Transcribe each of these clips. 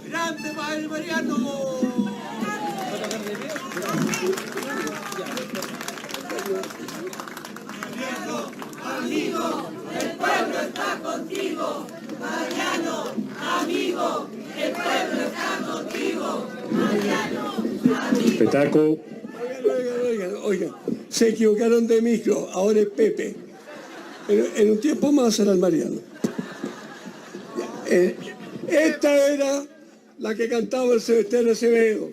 ¡Grande para el Mariano! Mariano, amigo, el pueblo está contigo. Mariano, amigo, el pueblo está contigo. Mariano, amigo. Petaco. Oigan, se equivocaron de micro, ahora es Pepe. En un tiempo más será el Mariano. Esta era la que cantaba el Sebastián Acevedo.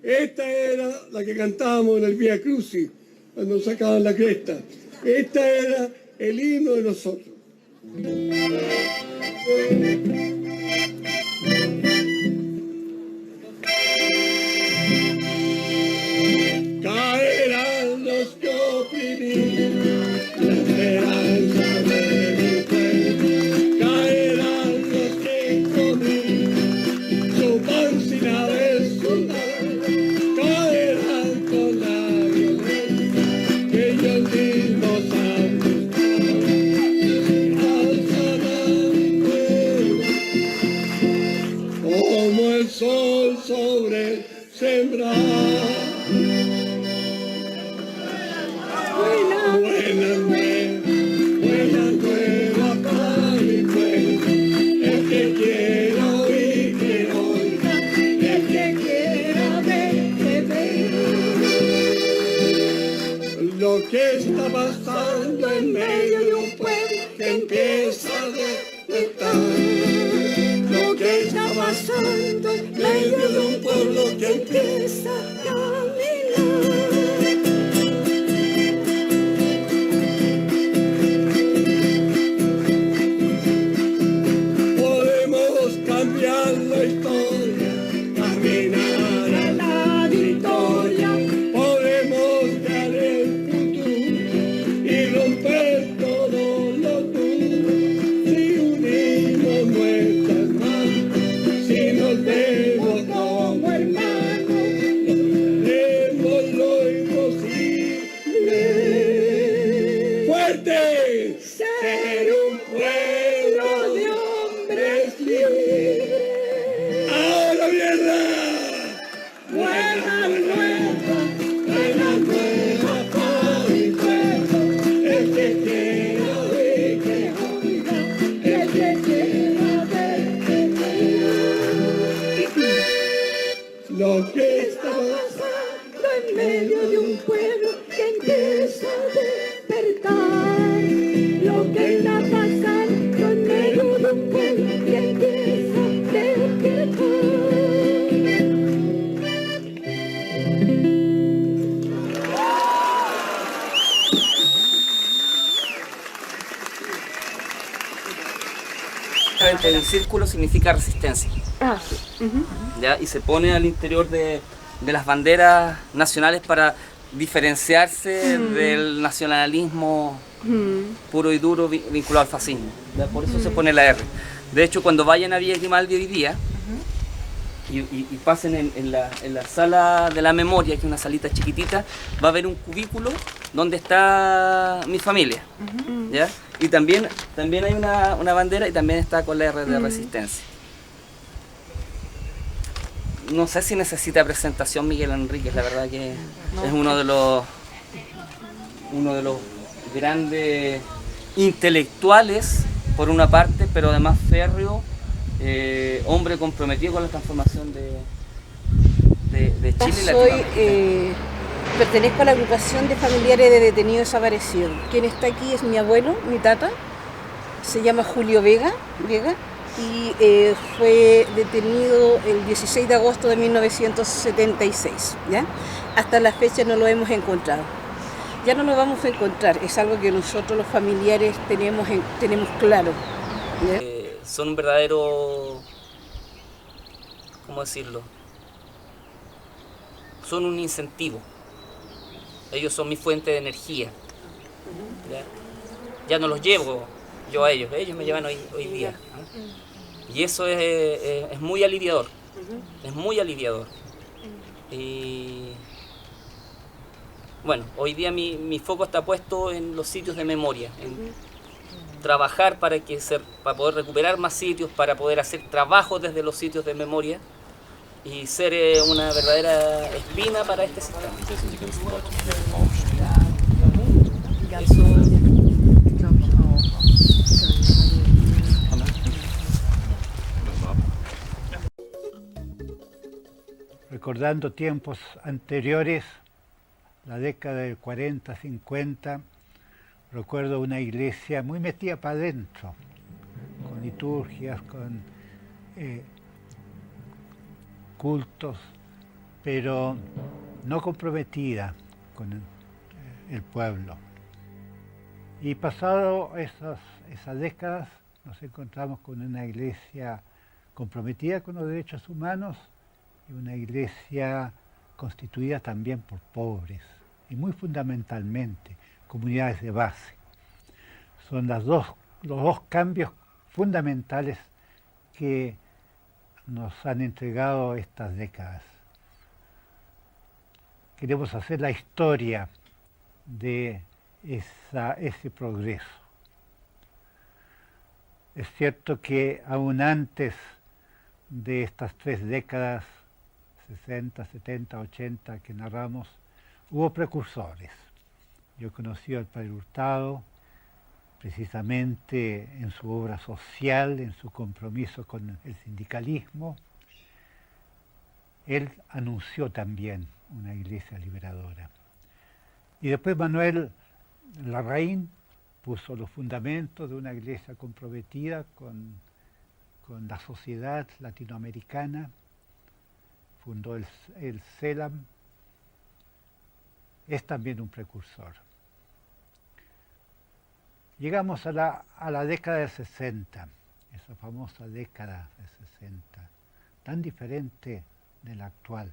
Esta era la que cantábamos en el Vía Crucis, cuando sacaban la cresta. Esta era el himno de nosotros. Caerán los que oprimí, la esperanza de mi pueblo. Caerán los que comí, su pan sin haber sudado. Caerán con la violencia que ellos mismos han buscado. Alzarán mi pueblo como el sol sobre el sembrado. Buena nueva para mi pueblo, el que quiera oír que oiga, el que quiera ver que vea. Lo que está pasando en medio de un pueblo que empieza a despertar. Lo que está pasando en medio de un pueblo que empieza a caminar. La historia, caminar a la victoria, podemos dar el futuro y romper todos los muros. Si unimos nuestras manos, si nos vemos como hermanos, lograremos lo imposible. ¡Fuerte! Ser un pueblo de hombres libres. Buena nueva para mi pueblo, el que quiera oír que oiga, el que quiera ver que vea. Lo que está pasando en medio de un pueblo que empieza a despertar. Lo que está pasando en medio de un pueblo que empieza a despertar. El círculo significa resistencia. ¿Ya? Y se pone al interior de las banderas nacionales para diferenciarse del nacionalismo puro y duro vinculado al fascismo. ¿Ya? Por eso se pone la R. De hecho, cuando vayan a Villa Grimaldi hoy día y pasen en la sala de la memoria, que es una salita chiquitita, va a haber un cubículo donde está mi familia. ¿Ya? Y también hay una bandera y también está con la R de resistencia. No sé si necesita presentación Miguel Enríquez, la verdad que es uno de los grandes intelectuales, por una parte, pero además férreo, hombre comprometido con la transformación de Chile y Latinoamérica. Pertenezco a la agrupación de familiares de detenidos desaparecidos. Quien está aquí es mi abuelo, mi tata, se llama Julio Vega, y fue detenido el 16 de agosto de 1976. ¿Ya? Hasta la fecha no lo hemos encontrado. Ya no lo vamos a encontrar, es algo que nosotros los familiares tenemos claro. ¿Ya? Son un verdadero, ¿cómo decirlo? Son un incentivo. Ellos son mi fuente de energía. Ya no los llevo yo a ellos me llevan hoy día. Y eso es muy aliviador. Es muy aliviador. Y bueno, hoy día mi foco está puesto en los sitios de memoria, trabajar para poder recuperar más sitios, para poder hacer trabajos desde los sitios de memoria y ser una verdadera espina para este sistema. Eso glaube ich auch. Recordando tiempos anteriores, la década del 40, 50, recuerdo una iglesia muy metida para adentro, con liturgias, con cultos, pero no comprometida con el pueblo. Y pasado esas décadas nos encontramos con una iglesia comprometida con los derechos humanos y una iglesia constituida también por pobres y muy fundamentalmente comunidades de base. Son los dos cambios fundamentales que nos han entregado estas décadas. Queremos hacer la historia de ese progreso. Es cierto que aún antes de estas 3 décadas, 60, 70, 80 que narramos, hubo precursores. Yo conocí al padre Hurtado precisamente en su obra social, en su compromiso con el sindicalismo. Él anunció también una iglesia liberadora. Y después Manuel Larraín puso los fundamentos de una iglesia comprometida con la sociedad latinoamericana, fundó el CELAM, es también un precursor. Llegamos a la década del 60, esa famosa década del 60, tan diferente de la actual.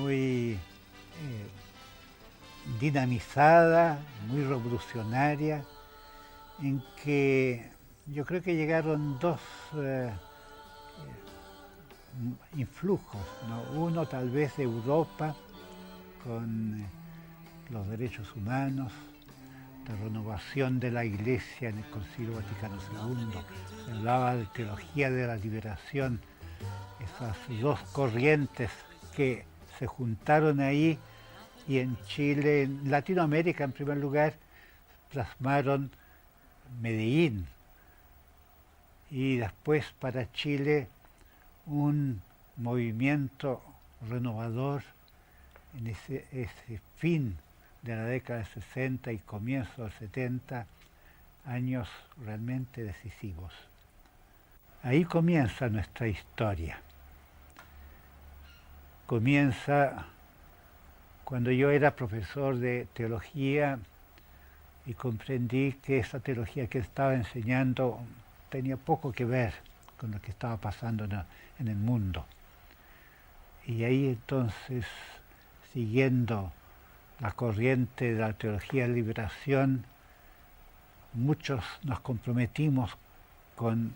Muy dinamizada, muy revolucionaria, en que yo creo que llegaron dos influjos, ¿no? Uno tal vez de Europa, con los derechos humanos, la renovación de la Iglesia en el Concilio Vaticano II, se hablaba de teología de la liberación, esas dos corrientes que se juntaron ahí y en Chile, en Latinoamérica en primer lugar, plasmaron Medellín y después para Chile un movimiento renovador en ese fin de la década de 60 y comienzo del 70, años realmente decisivos. Ahí comienza nuestra historia. Comienza cuando yo era profesor de teología y comprendí que esa teología que estaba enseñando tenía poco que ver con lo que estaba pasando en el mundo. Y ahí entonces, siguiendo la corriente de la teología de liberación, muchos nos comprometimos con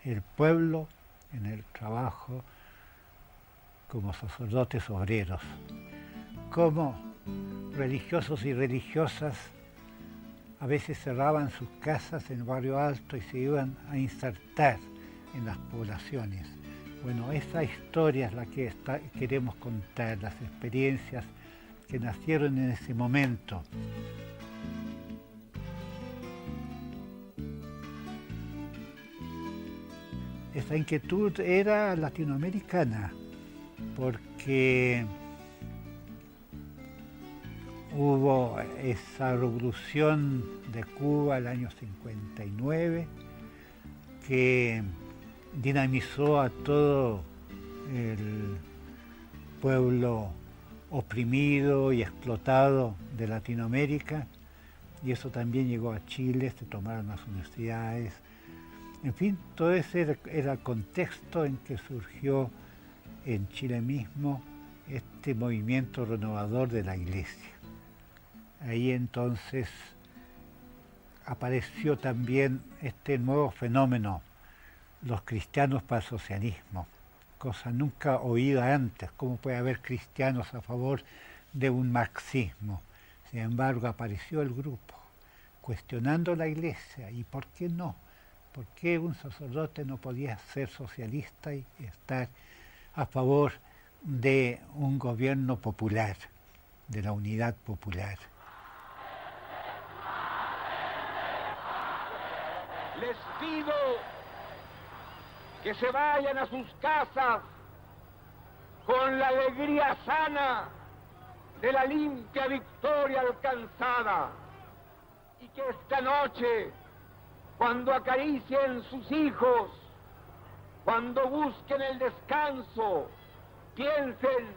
el pueblo en el trabajo como sacerdotes obreros, como religiosos y religiosas a veces cerraban sus casas en el Barrio Alto y se iban a insertar en las poblaciones. Bueno, esa historia es la que queremos contar, las experiencias que nacieron en ese momento. Esa inquietud era latinoamericana, porque hubo esa revolución de Cuba el año 59 que dinamizó a todo el pueblo oprimido y explotado de Latinoamérica, y eso también llegó a Chile, se tomaron las universidades, en fin, todo ese era el contexto en que surgió en Chile mismo este movimiento renovador de la Iglesia. Ahí entonces apareció también este nuevo fenómeno, los cristianos para el socialismo, cosa nunca oída antes. ¿Cómo puede haber cristianos a favor de un marxismo? Sin embargo, apareció el grupo cuestionando la Iglesia. ¿Y por qué no? ¿Por qué un sacerdote no podía ser socialista y estar a favor de un gobierno popular, de la unidad popular? Les pido que se vayan a sus casas con la alegría sana de la limpia victoria alcanzada, y que esta noche, cuando acaricien sus hijos, cuando busquen el descanso, piensen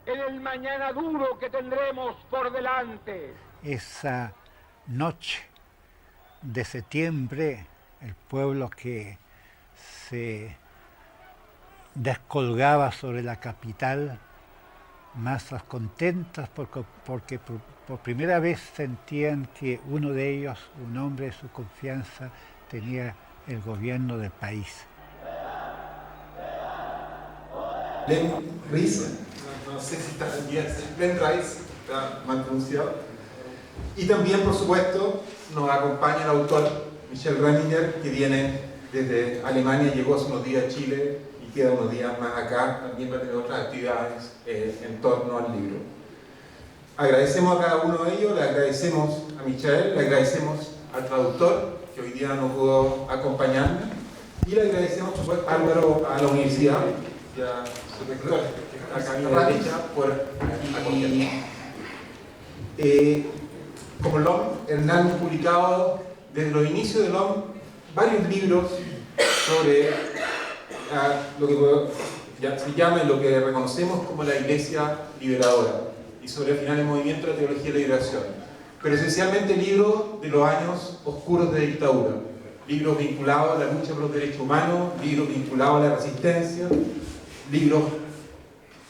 en el mañana duro que tendremos por delante. Esa noche de septiembre, el pueblo que se descolgaba sobre la capital, masas contentas porque por primera vez sentían que uno de ellos, un hombre de su confianza, tenía el gobierno del país. Len Rice, no sé si está bien, Len Rice, está mal pronunciado. Y también, por supuesto, nos acompaña el autor Michel Renninger, que viene desde Alemania, llegó hace unos días a Chile y queda unos días más acá. También va a tener otras actividades en torno al libro. Agradecemos a cada uno de ellos, le agradecemos a Michel, le agradecemos al traductor, que hoy día no pudo acompañarnos, y le agradecemos, por supuesto, a Álvaro, a la universidad, y a su rector, que está acá a mi derecha, por acompañarnos. Como LOM, Hernán ha publicado desde los inicios de LOM varios libros sobre lo que se llama, lo que reconocemos como la Iglesia liberadora, y sobre al final el movimiento de la teología de la liberación, pero esencialmente libros de los años oscuros de dictadura, libros vinculados a la lucha por los derechos humanos, libros vinculados a la resistencia, libros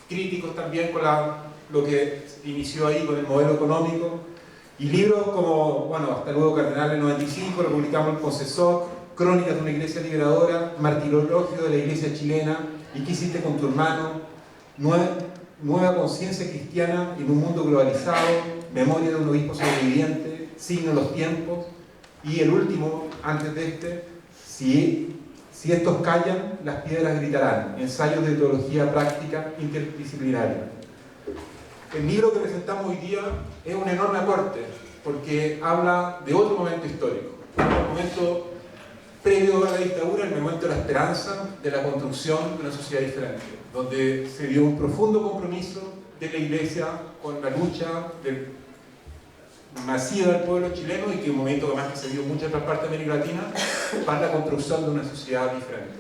críticos también con lo que inició ahí con el modelo económico, y libros como, bueno, Hasta luego Cardenal en 95, lo publicamos en Concesor, Crónicas de una Iglesia Liberadora, Martirologio de la Iglesia Chilena, ¿Y qué hiciste con tu hermano?, Nueva conciencia cristiana en un mundo globalizado, Memoria de un obispo sobreviviente, Signo de los tiempos, y el último, antes de este, Si estos callan, las piedras gritarán, Ensayos de teología práctica interdisciplinaria. El libro que presentamos hoy día es un enorme aporte, porque habla de otro momento histórico, un momento previo a la dictadura, el momento de la esperanza, de la construcción de una sociedad diferente, donde se dio un profundo compromiso de la Iglesia con la lucha masiva del pueblo chileno, y que es un momento además que se dio en muchas otras partes de América Latina, para la construcción de una sociedad diferente.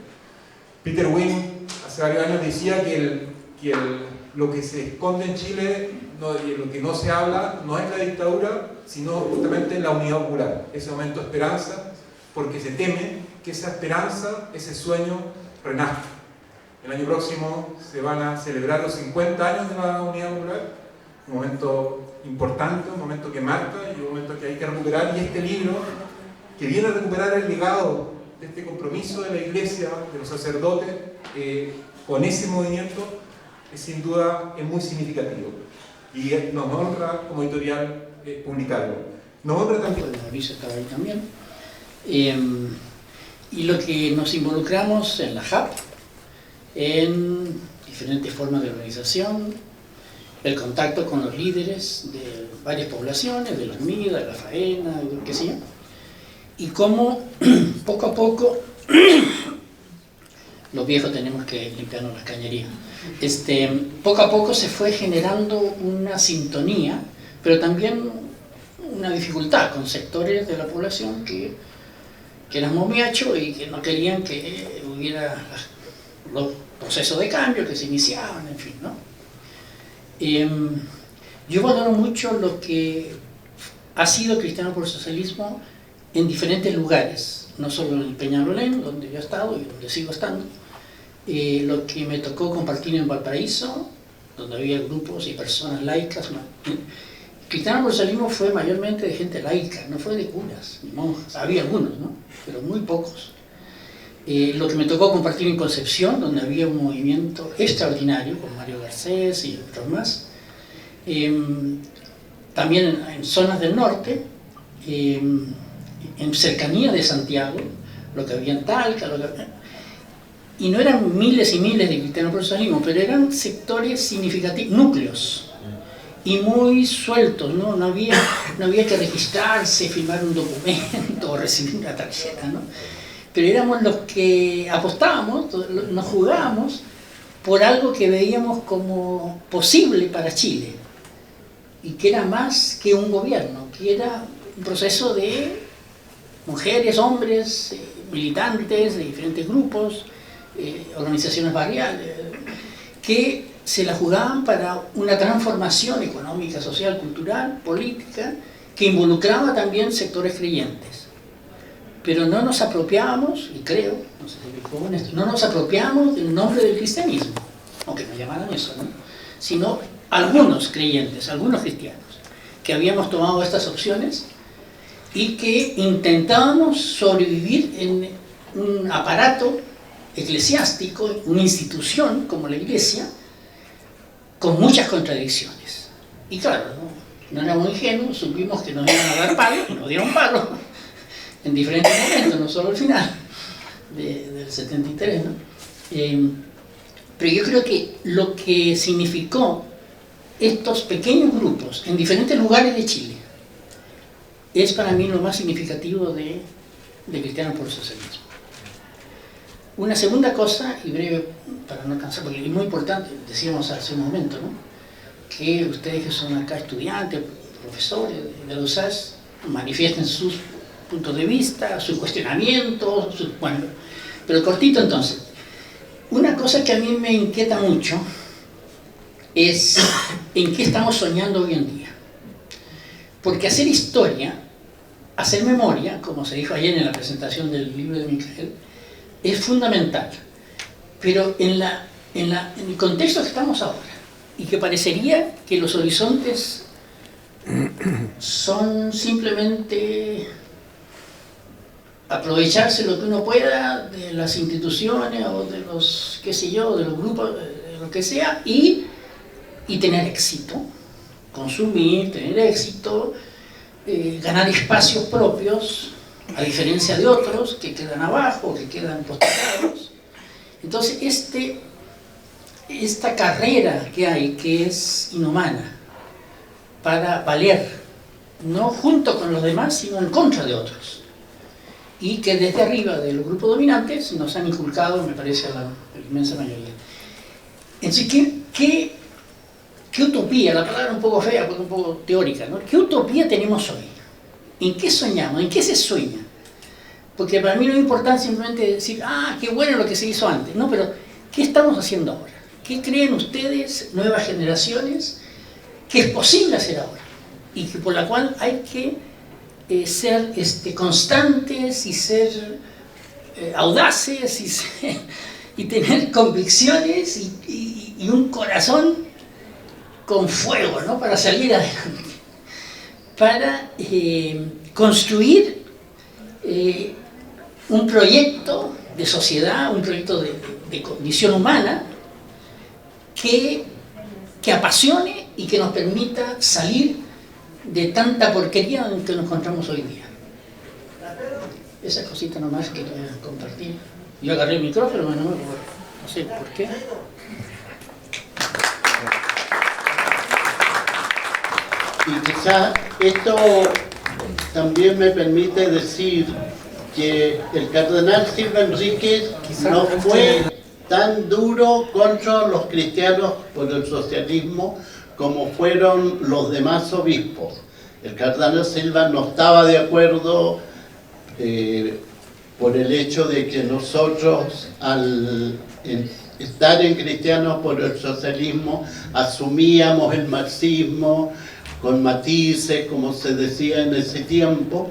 Peter Wynne hace varios años decía que lo que se esconde en Chile, lo que no se habla, no es la dictadura, sino justamente la unidad popular, ese momento de esperanza, porque se teme que esa esperanza, ese sueño, renazca. El año próximo se van a celebrar los 50 años de la unidad popular, un momento importante, un momento que marca y un momento que hay que recuperar, y este libro, que viene a recuperar el legado de este compromiso de la Iglesia, de los sacerdotes, con ese movimiento, sin duda es muy significativo, y nos honra como editorial publicarlo. Nos honra también. Mauricio estaba ahí también. Y lo que nos involucramos en la JAP, en diferentes formas de organización, el contacto con los líderes de varias poblaciones, de la Ermida, de la Faena, de qué sé yo, y cómo poco a poco los viejos tenemos que limpiarnos las cañerías. Poco a poco se fue generando una sintonía, pero también una dificultad con sectores de la población que eran momiachos y que no querían que hubiera los procesos de cambio que se iniciaban, en fin, ¿no? Yo valoro mucho lo que ha sido Cristianos por el Socialismo en diferentes lugares, no solo en el Peñalolén, donde yo he estado y donde sigo estando, lo que me tocó compartir en Valparaíso, donde había grupos y personas laicas. Cristianos por el Socialismo fue mayormente de gente laica, no fue de curas ni monjas, había algunos, ¿no?, pero muy pocos. Lo que me tocó compartir en Concepción, donde había un movimiento extraordinario con Mario Garcés y otros más, también en zonas del norte, en cercanía de Santiago, lo que había en Talca, y no eran miles y miles de cristianos por el socialismo, pero eran sectores significativos, núcleos, y muy sueltos, ¿no? No había que registrarse, firmar un documento o recibir una tarjeta, ¿no? Pero éramos los que apostábamos, nos jugábamos por algo que veíamos como posible para Chile, y que era más que un gobierno, que era un proceso de mujeres, hombres, militantes de diferentes grupos, organizaciones barriales, que se la jugaban para una transformación económica, social, cultural, política, que involucraba también sectores creyentes. Pero no nos apropiábamos, y creo, no sé si me equivoco en esto, no nos apropiábamos del nombre del cristianismo, aunque nos llamaran eso, ¿no? Sino algunos creyentes, algunos cristianos, que habíamos tomado estas opciones y que intentábamos sobrevivir en un aparato eclesiástico, una institución como la Iglesia, con muchas contradicciones. Y claro, no éramos ingenuos, supimos que nos iban a dar palo, y nos dieron palo en diferentes momentos, no solo al final del 73, ¿no? Pero yo creo que lo que significó estos pequeños grupos en diferentes lugares de Chile es para mí lo más significativo de Cristianos por el Socialismo. Una segunda cosa, y breve para no cansar, porque es muy importante, decíamos hace un momento, ¿no? Que ustedes que son acá estudiantes, profesores de la USAS, manifiesten sus puntos de vista, sus cuestionamientos, bueno, pero cortito entonces. Una cosa que a mí me inquieta mucho es en qué estamos soñando hoy en día. Porque hacer historia, hacer memoria, como se dijo ayer en la presentación del libro de Micael, es fundamental. Pero en el contexto que estamos ahora, y que parecería que los horizontes son simplemente aprovecharse lo que uno pueda de las instituciones o de los, qué sé yo, de los grupos, de lo que sea, y tener éxito, consumir, tener éxito, ganar espacios propios, a diferencia de otros que quedan abajo, que quedan postergados. Entonces, esta carrera que hay, que es inhumana, para valer, no junto con los demás, sino en contra de otros, y que desde arriba de los grupos dominantes nos han inculcado, me parece, a la inmensa mayoría. Entonces, ¿qué utopía? La palabra es un poco fea, porque un poco teórica, ¿no? ¿Qué utopía tenemos hoy? ¿En qué soñamos? ¿En qué se sueña? Porque para mí no es importante simplemente decir, qué bueno lo que se hizo antes. No, pero ¿qué estamos haciendo ahora? ¿Qué creen ustedes, nuevas generaciones, que es posible hacer ahora? Y que por la cual hay que ser constantes y ser audaces y tener convicciones y un corazón con fuego, ¿no? Para salir adelante, para construir un proyecto de sociedad, un proyecto de condición humana que apasione y que nos permita salir de tanta porquería en que nos encontramos hoy día. Esa cosita nomás que quería compartir. Yo agarré el micrófono, no sé por qué. Y quizá esto también me permite decir que el cardenal Silva Enríquez no fue tan duro contra los cristianos por el socialismo como fueron los demás obispos. El cardenal Silva no estaba de acuerdo por el hecho de que nosotros, al estar en Cristianos por el Socialismo, asumíamos el marxismo con matices, como se decía en ese tiempo,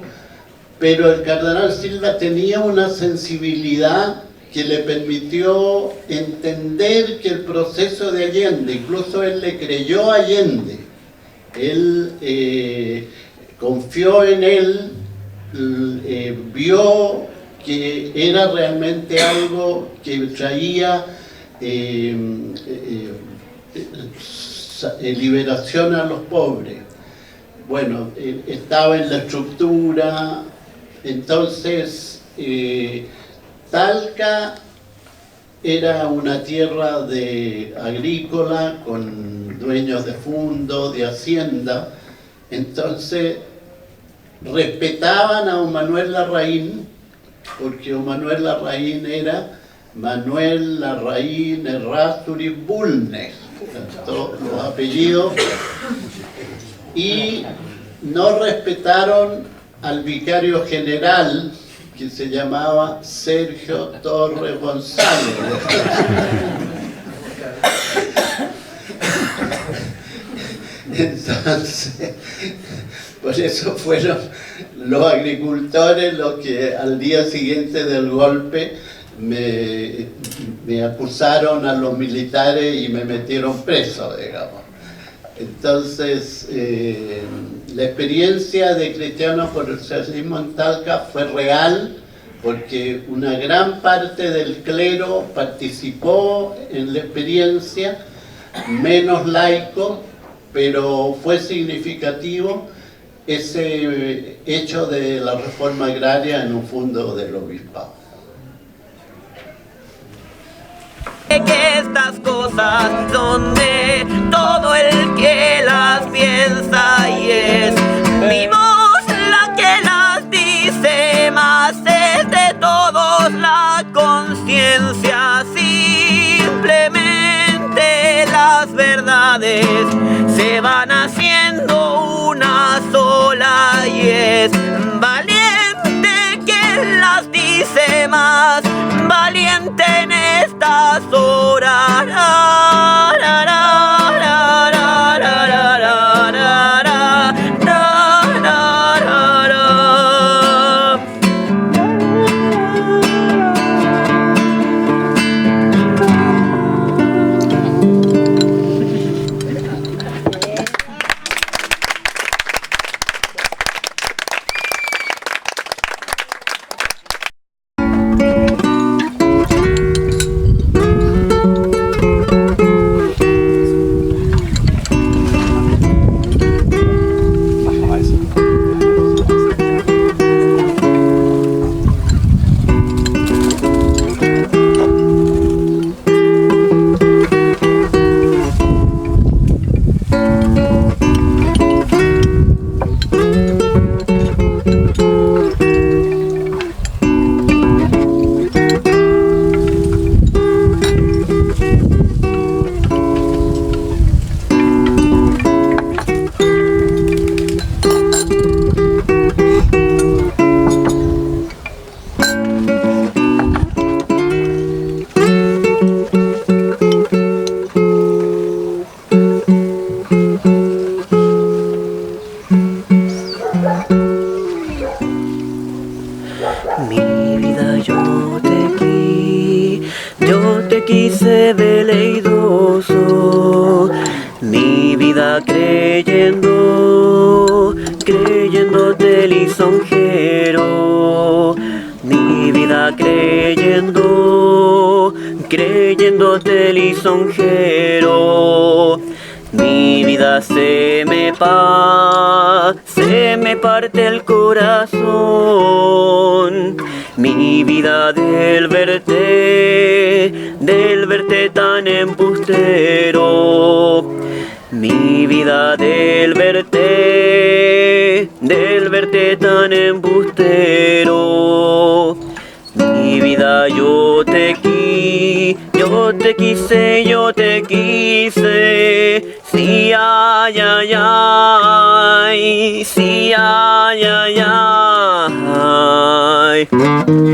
pero el cardenal Silva tenía una sensibilidad que le permitió entender que el proceso de Allende, incluso él le creyó a Allende, él confió en él, vio que era realmente algo que traía liberación a los pobres. bueno, estaba en la estructura. Entonces, Talca era una tierra agrícola con dueños de fundo, de hacienda. Entonces, respetaban a don Manuel Larraín, porque don Manuel Larraín era Manuel Larraín Errázuriz Bulnes, todos los apellidos, y no respetaron al vicario general, que se llamaba Sergio Torres González. Entonces, por eso fueron los agricultores los que al día siguiente del golpe me acusaron a los militares y me metieron preso, digamos. Entonces, la experiencia de Cristianos por el Socialismo en Talca fue real, porque una gran parte del clero participó en la experiencia, menos laico, pero fue significativo ese hecho de la reforma agraria en un fondo del obispado. Que estas cosas son de todo el que las piensa y es mi voz la que las dice, más es de todos la conciencia. Simplemente las verdades se van haciendo una sola y es valiente quien las dice, más valiente en estas horas. quise veleidoso, mi vida creyéndote lisonjero, mi vida creyéndote lisonjero. Mi vida se me parte el corazón, mi vida del verte tan embustero, mi vida del verte tan embustero. Mi vida yo te quise, sí, ay, ay, ay, sí, ay, ay, ay.